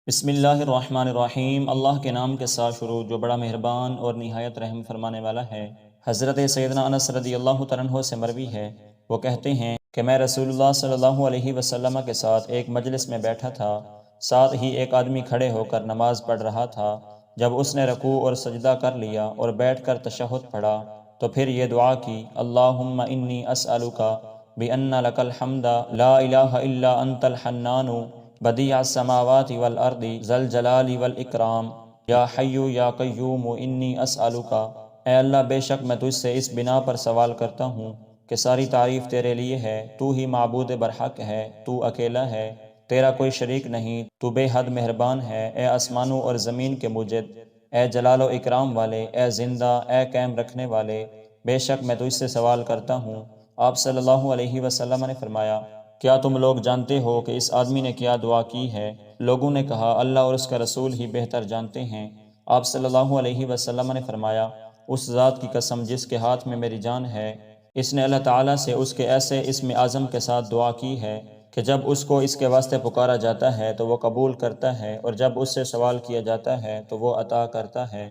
بسم اللہ الرحمن الرحیم۔ اللہ کے نام کے ساتھ شروع جو بڑا مہربان اور نہایت رحم فرمانے والا ہے۔ حضرت سیدنا انس رضی اللہ تعالیٰ عنہ سے مروی ہے، وہ کہتے ہیں کہ میں رسول اللہ صلی اللہ علیہ وسلم کے ساتھ ایک مجلس میں بیٹھا تھا، ساتھ ہی ایک آدمی کھڑے ہو کر نماز پڑھ رہا تھا۔ جب اس نے رکوع اور سجدہ کر لیا اور بیٹھ کر تشہد پڑھا تو پھر یہ دعا کی، اللہم انی اسألک بأن لک الحمد لا الہ الا انت الحنان بدیع السماوات والارض ذا الجلال والاکرام یا حی یا قیوم انی اسألک۔ اے اللہ، بے شک میں تجھ سے اس بنا پر سوال کرتا ہوں کہ ساری تعریف تیرے لیے ہے، تو ہی معبود برحق ہے، تو اکیلا ہے، تیرا کوئی شریک نہیں، تو بے حد مہربان ہے۔ اے آسمانوں اور زمین کے موجد، اے جلال و اکرام والے، اے زندہ، اے قائم رکھنے والے، بے شک میں تجھ سے سوال کرتا ہوں۔ آپ صلی اللہ علیہ وسلم نے فرمایا، کیا تم لوگ جانتے ہو کہ اس آدمی نے کیا دعا کی ہے؟ لوگوں نے کہا، اللہ اور اس کا رسول ہی بہتر جانتے ہیں۔ آپ صلی اللہ علیہ وسلم نے فرمایا، اس ذات کی قسم جس کے ہاتھ میں میری جان ہے، اس نے اللہ تعالیٰ سے اس کے ایسے اسم اعظم کے ساتھ دعا کی ہے کہ جب اس کو اس کے واسطے پکارا جاتا ہے تو وہ قبول کرتا ہے، اور جب اس سے سوال کیا جاتا ہے تو وہ عطا کرتا ہے۔